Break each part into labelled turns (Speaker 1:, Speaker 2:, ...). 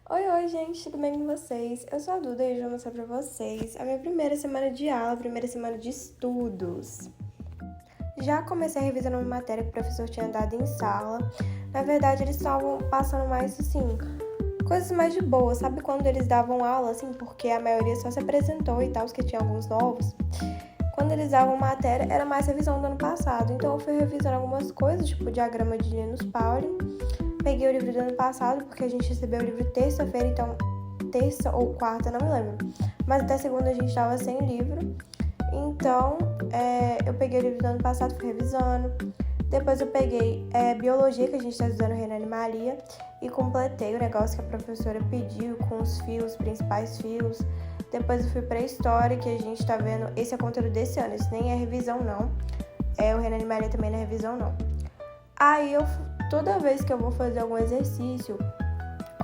Speaker 1: Oi, gente, tudo bem com vocês? Eu sou a Duda e hoje eu vou mostrar pra vocês a minha primeira semana de aula, a primeira semana de estudos. Já comecei revisando uma matéria que o professor tinha dado em sala. Na verdade, eles estavam passando mais, assim, coisas mais de boa. Sabe quando eles davam aula, assim, porque a maioria só se apresentou e tal, os que tinham alguns novos? Quando eles davam matéria, era mais revisão do ano passado. Então, eu fui revisando algumas coisas, tipo o diagrama de Linus Pauling. Peguei o livro do ano passado, porque a gente recebeu o livro terça-feira, então terça ou quarta, não me lembro. Mas até segunda a gente estava sem livro. Então, eu peguei o livro do ano passado, fui revisando. Depois eu peguei biologia, que a gente está estudando reino animalia, e completei o negócio que a professora pediu com os fios, principais fios. Depois eu fui para história, que a gente está vendo, esse é o conteúdo desse ano, isso nem é revisão não. O reino animalia também não é revisão não. Aí toda vez que eu vou fazer algum exercício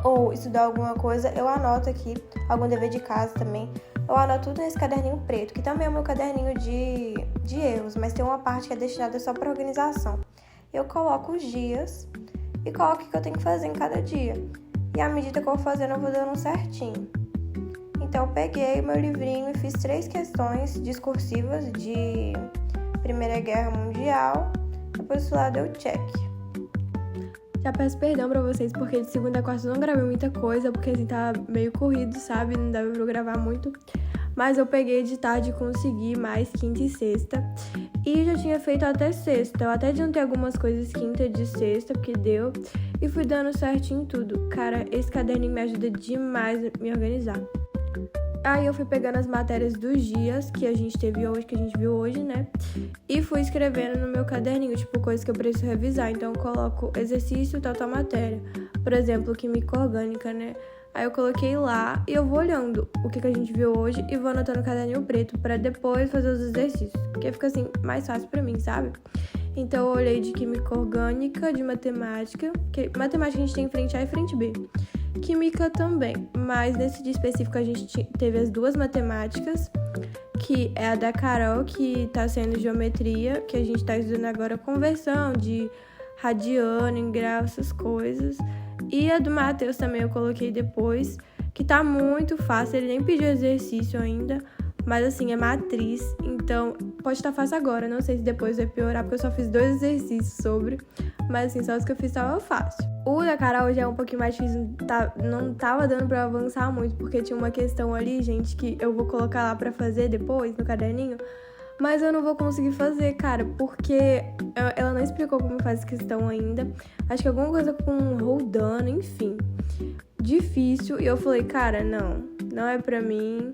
Speaker 1: ou estudar alguma coisa, eu anoto aqui, algum dever de casa também, eu anoto tudo nesse caderninho preto, que também é o meu caderninho de erros, mas tem uma parte que é destinada só para organização. Eu coloco os dias e coloco o que eu tenho que fazer em cada dia. E à medida que eu vou fazendo, eu vou dando certinho. Então eu peguei o meu livrinho e fiz 3 questões discursivas de Primeira Guerra Mundial. Depois do lado deu check. Já peço perdão pra vocês, porque de segunda a quarta eu não gravei muita coisa, porque assim, tá meio corrido, sabe? Não dava pra eu gravar muito. Mas eu peguei de tarde e consegui mais quinta e sexta. E já tinha feito até sexta. Eu até adiantei algumas coisas quinta de sexta, porque deu. E fui dando certinho tudo. Cara, esse caderninho me ajuda demais a me organizar. Aí eu fui pegando as matérias dos dias que a gente teve hoje, que a gente viu hoje, né? E fui escrevendo no meu caderninho, tipo, coisas que eu preciso revisar. Então eu coloco exercício, tal matéria. Por exemplo, química orgânica, né? Aí eu coloquei lá e eu vou olhando o que a gente viu hoje e vou anotando no caderninho preto pra depois fazer os exercícios. Porque fica assim, mais fácil pra mim, sabe? Então eu olhei de química orgânica, de matemática, que matemática a gente tem frente A e frente B. Química também, mas nesse dia específico a gente teve as 2 matemáticas, que é a da Carol, que tá sendo geometria, que a gente tá estudando agora conversão de radiano, em grau, essas coisas. E a do Matheus também eu coloquei depois, que tá muito fácil, ele nem pediu exercício ainda, mas assim, é matriz, então pode estar fácil agora, não sei se depois vai piorar, porque eu só fiz 2 exercícios sobre, mas assim, só os que eu fiz tava fácil. O da Carol já é um pouquinho mais difícil, não tava dando pra avançar muito, porque tinha uma questão ali, gente, que eu vou colocar lá pra fazer depois, no caderninho, mas eu não vou conseguir fazer, cara, porque ela não explicou como faz essa questão ainda, acho que alguma coisa com rodando, enfim, difícil, e eu falei, cara, não é pra mim.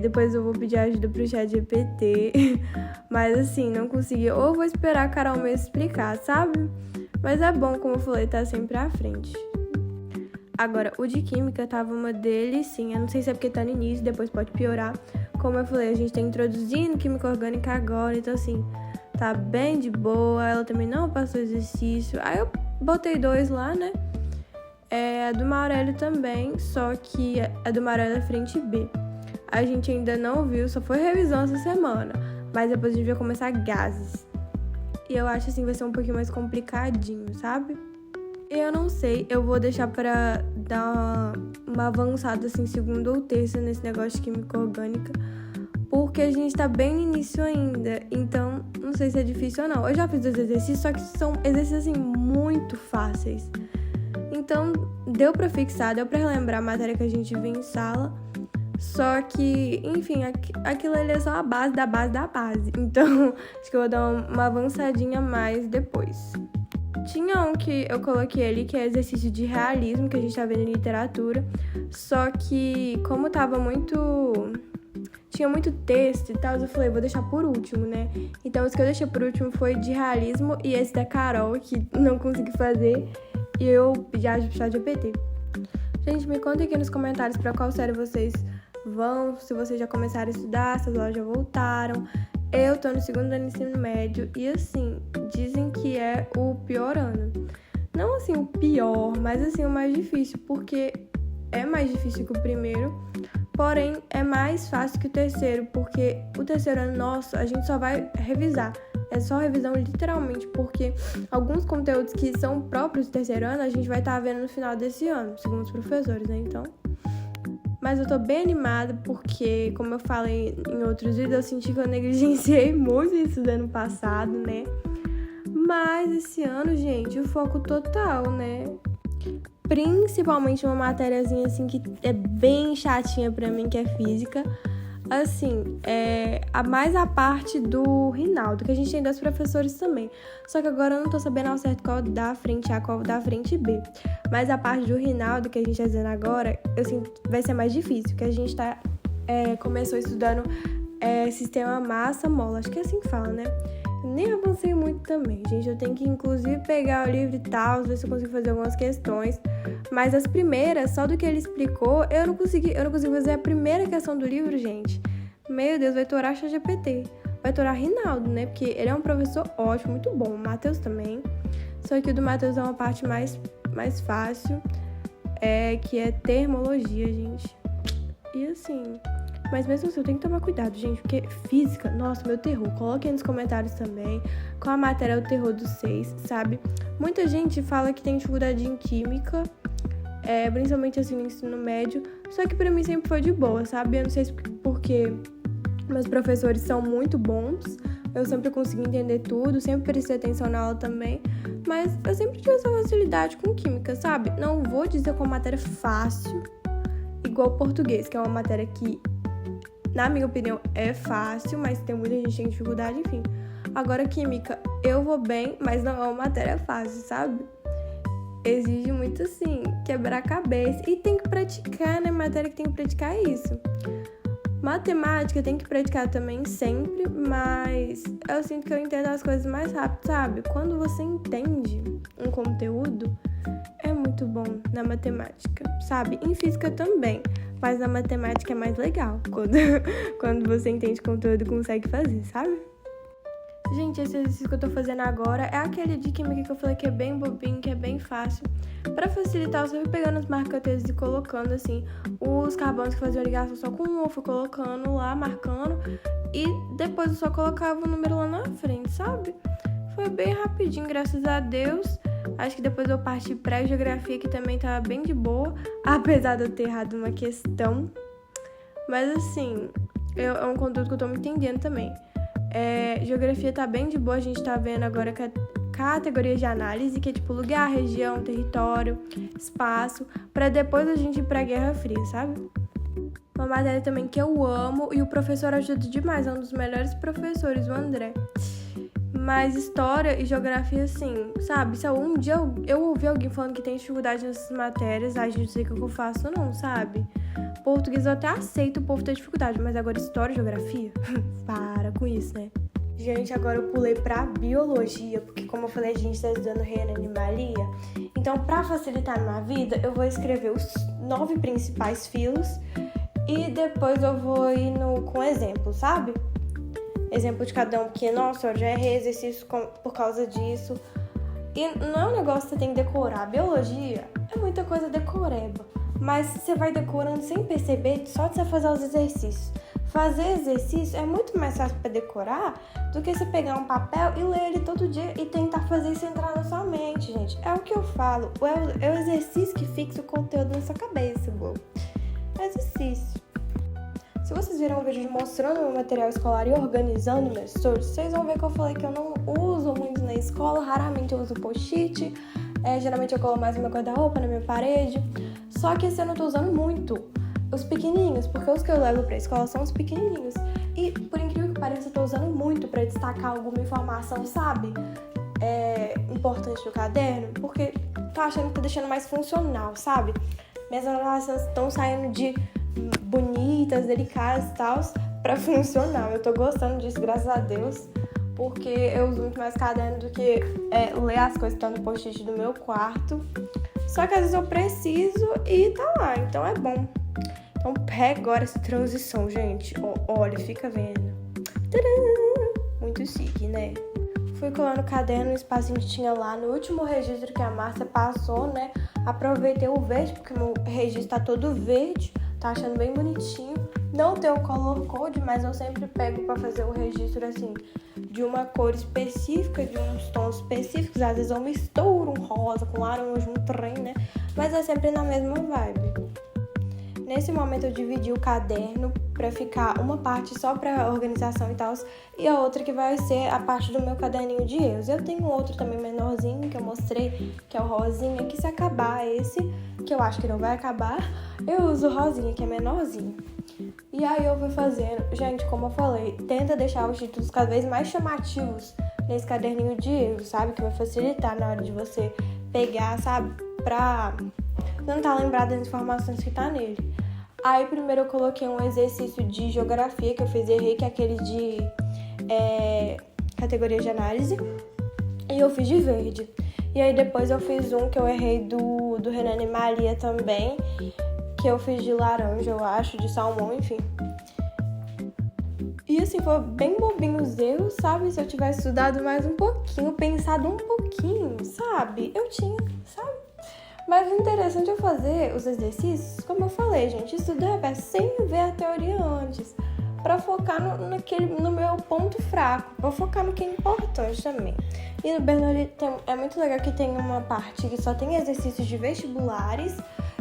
Speaker 1: Depois eu vou pedir ajuda pro ChatGPT, mas assim, não consegui. Ou eu vou esperar a Carol me explicar, sabe? Mas é bom, como eu falei, tá sempre à frente. Agora, o de química tava uma delicinha. Eu não sei se é porque tá no início, depois pode piorar. Como eu falei, a gente tá introduzindo química orgânica agora, então assim, tá bem de boa. Ela também não passou exercício. Aí eu botei 2 lá, né? A do Maurélio também, só que a do Maurélio é frente B. A gente ainda não viu, só foi revisão essa semana. Mas depois a gente vai começar gases. E eu acho assim, vai ser um pouquinho mais complicadinho, sabe? Eu não sei, eu vou deixar pra dar uma avançada assim, segunda ou terça nesse negócio de química orgânica. Porque a gente tá bem no início ainda. Então, não sei se é difícil ou não. Eu já fiz 2 exercícios, só que são exercícios assim, muito fáceis. Então, deu pra fixar, deu pra relembrar a matéria que a gente viu em sala. Só que, enfim, aquilo ali é só a base da base da base. Então, acho que eu vou dar uma avançadinha a mais depois. Tinha um que eu coloquei ali, que é exercício de realismo, que a gente tá vendo em literatura. Só que, como tinha muito texto e tal, eu falei, vou deixar por último, né? Então, os que eu deixei por último foi de realismo e esse da Carol, que não consegui fazer. E eu pedi ajuda pro ChatGPT. Gente, me contem aqui nos comentários pra qual série vocês vão, se vocês já começaram a estudar, se as aulas já voltaram. Eu tô no 2º ano do ensino médio e assim, dizem que é o pior ano. Não assim o pior, mas assim o mais difícil, porque é mais difícil que o primeiro, porém é mais fácil que o terceiro, porque o terceiro ano nosso a gente só vai revisar. É só revisão literalmente, porque alguns conteúdos que são próprios do terceiro ano, a gente vai estar vendo no final desse ano, segundo os professores, né? Então... Mas eu tô bem animada porque, como eu falei em outros vídeos, eu senti que eu negligenciei muito isso do ano passado, né? Mas esse ano, gente, o foco total, né? Principalmente uma matériazinha, assim, que é bem chatinha pra mim, que é física. Assim, mais a parte do Rinaldo, que a gente tem 2 professores também. Só que agora eu não tô sabendo ao certo qual da frente A, qual da frente B. Mas a parte do Rinaldo, que a gente tá dizendo agora, eu sinto que vai ser mais difícil, porque a gente começou estudando sistema massa-mola, acho que é assim que fala, né? Nem avancei muito também, gente. Eu tenho que, inclusive, pegar o livro e tal, ver se eu consigo fazer algumas questões. Mas as primeiras, só do que ele explicou, eu não consegui fazer a primeira questão do livro, gente. Meu Deus, vai torar ChatGPT. Vai torar Rinaldo, né? Porque ele é um professor ótimo, muito bom. O Matheus também. Só que o do Matheus é uma parte mais fácil, que é termologia, gente. E assim... Mas mesmo assim, eu tenho que tomar cuidado, gente, porque física, nossa, meu terror. Coloquem nos comentários também qual a matéria é o terror dos 6, sabe? Muita gente fala que tem dificuldade em química, principalmente assim no ensino médio, só que pra mim sempre foi de boa, sabe? Eu não sei se porque meus professores são muito bons, eu sempre consegui entender tudo, sempre prestei atenção na aula também, mas eu sempre tive essa facilidade com química, sabe? Não vou dizer que é uma matéria fácil, igual português, que é uma matéria que, na minha opinião, é fácil, mas tem muita gente que tem dificuldade, enfim. Agora, química, eu vou bem, mas não é uma matéria fácil, sabe? Exige muito, assim, quebrar a cabeça. E tem que praticar, né? Matéria que tem que praticar é isso. Matemática tem que praticar também sempre, mas eu sinto que eu entendo as coisas mais rápido, sabe? Quando você entende um conteúdo, é muito bom na matemática, sabe? Em física também. Mas na matemática é mais legal, quando você entende conteúdo e consegue fazer, sabe? Gente, esse exercício que eu tô fazendo agora é aquele de química que eu falei que é bem bobinho, que é bem fácil. Pra facilitar, eu só fui pegando os marca-textos e colocando, assim, os carbonos que faziam ligação só com um, eu fui colocando lá, marcando, e depois eu só colocava o número lá na frente, sabe? Foi bem rapidinho, graças a Deus. Acho que depois eu parti pra geografia, que também tava bem de boa, apesar de eu ter errado uma questão. Mas assim, é um conteúdo que eu tô me entendendo também. Geografia tá bem de boa, a gente tá vendo agora categorias de análise, que é tipo lugar, região, território, espaço, pra depois a gente ir pra Guerra Fria, sabe? Uma matéria também que eu amo e o professor ajuda demais, é um dos melhores professores, o André. Mas história e geografia, assim, sabe? Se um dia eu ouvi alguém falando que tem dificuldade nessas matérias, a gente não sei o que eu faço não, sabe? Português eu até aceito o povo ter dificuldade, mas agora história e geografia? Para com isso, né? Gente, agora eu pulei pra biologia, porque como eu falei, a gente tá estudando reino animalia. Então, pra facilitar a minha vida, eu vou escrever os 9 principais filos e depois eu vou ir com exemplo, sabe? Exemplo de cada um, porque, nossa, eu já errei exercício por causa disso. E não é um negócio que você tem que decorar. Biologia é muita coisa decoreba, mas você vai decorando sem perceber, só de você fazer os exercícios. Fazer exercício é muito mais fácil para decorar do que você pegar um papel e ler ele todo dia e tentar fazer isso entrar na sua mente, gente. É o que eu falo, é o exercício que fixa o conteúdo na sua cabeça, bobo. Exercício. Se vocês viram um vídeo mostrando meu material escolar e organizando meus estudos, vocês vão ver que eu falei que eu não uso muito na escola, raramente eu uso post-it, geralmente eu colo mais no meu guarda-roupa, na minha parede, só que esse ano eu tô usando muito os pequenininhos, porque os que eu levo pra escola são os pequenininhos, e por incrível que pareça eu tô usando muito pra destacar alguma informação, sabe, importante do caderno, porque tô achando que tá deixando mais funcional, sabe, minhas anotações estão saindo de bonitas, delicadas e tal, pra funcionar. Eu tô gostando disso, graças a Deus, porque eu uso muito mais caderno do que ler as coisas que estão no post-it do meu quarto. Só que às vezes eu preciso e tá lá, então é bom. Então pega agora essa transição, gente. Olha, fica vendo. Tadã! Muito chique, né? Fui colando o caderno no espacinho que tinha lá no último registro que a Márcia passou, né? Aproveitei o verde, porque meu registro tá todo verde. Tá achando bem bonitinho. Não tenho color code, mas eu sempre pego para fazer o registro, assim, de uma cor específica, de uns tons específicos. Às vezes eu misturo um rosa com laranja, um trem, né? Mas é sempre na mesma vibe. Nesse momento eu dividi o caderno para ficar uma parte só para organização e tal, e a outra que vai ser a parte do meu caderninho de erros. Eu tenho outro também menorzinho que eu mostrei, que é o rosinha, que se acabar esse, que eu acho que não vai acabar, eu uso o rosinha, que é menorzinho. E aí eu vou fazendo, gente, como eu falei, tenta deixar os títulos cada vez mais chamativos nesse caderninho de erros, sabe? Que vai facilitar na hora de você pegar, sabe? Pra tentar lembrar das informações que tá nele. Aí primeiro eu coloquei um exercício de geografia que eu fiz e errei, que é aquele de categoria de análise, e eu fiz de verde. E aí depois eu fiz um que eu errei do Renan e Maria também, que eu fiz de laranja, eu acho, de salmão, enfim. E assim, foi bem bobinho os erros, sabe? Se eu tivesse estudado mais um pouquinho, pensado um pouquinho, sabe? Eu tinha, sabe? Mas o interessante é fazer os exercícios, como eu falei, gente, estudar sem ver a teoria antes, para focar no meu ponto fraco, para focar no que é importante também. E no Bernoulli é muito legal que tem uma parte que só tem exercícios de vestibulares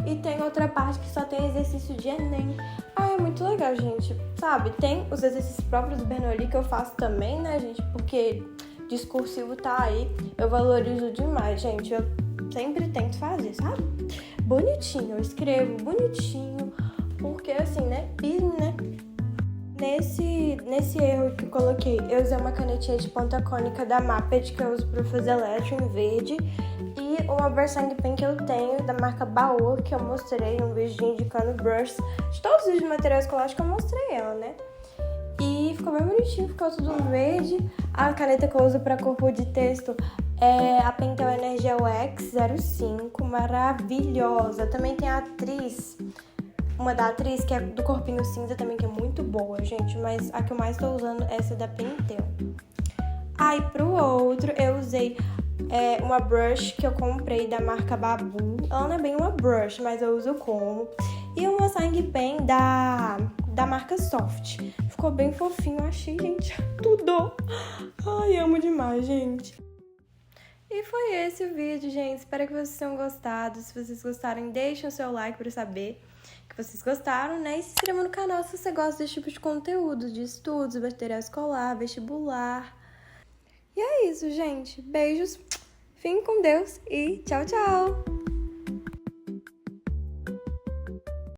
Speaker 1: e tem outra parte que só tem exercício de Enem. É muito legal, gente, sabe? Tem os exercícios próprios do Bernoulli que eu faço também, né, gente? Porque discursivo tá aí, eu valorizo demais, gente. Eu sempre tento fazer, sabe? Bonitinho, eu escrevo bonitinho, porque assim, né? Nesse erro que eu coloquei, eu usei uma canetinha de ponta cônica da Maped, que eu uso pra fazer eletro em verde, e uma Versang Pen que eu tenho da marca Baoa, que eu mostrei um vídeo indicando brush. De todos os vídeos de material escolar, acho que eu mostrei ela, né? E ficou bem bonitinho, ficou tudo verde. A caneta que eu uso pra corpo de texto é a Pentel Energia UX05, maravilhosa. Também tem a Atriz, uma da Atriz, que é do corpinho cinza também, que é muito boa, gente. Mas a que eu mais tô usando é essa da Pentel. Aí pro outro eu usei uma brush que eu comprei da marca Babu. Ela não é bem uma brush, mas eu uso como. E uma Sang Pen da marca Soft. Ficou bem fofinho, achei, gente. Tudo! Ai, amo demais, gente. E foi esse o vídeo, gente. Espero que vocês tenham gostado. Se vocês gostarem, deixem o seu like para eu saber que vocês gostaram, né? E se inscreva no canal se você gosta desse tipo de conteúdo, de estudos, material escolar, vestibular. E é isso, gente. Beijos, fiquem com Deus e tchau, tchau!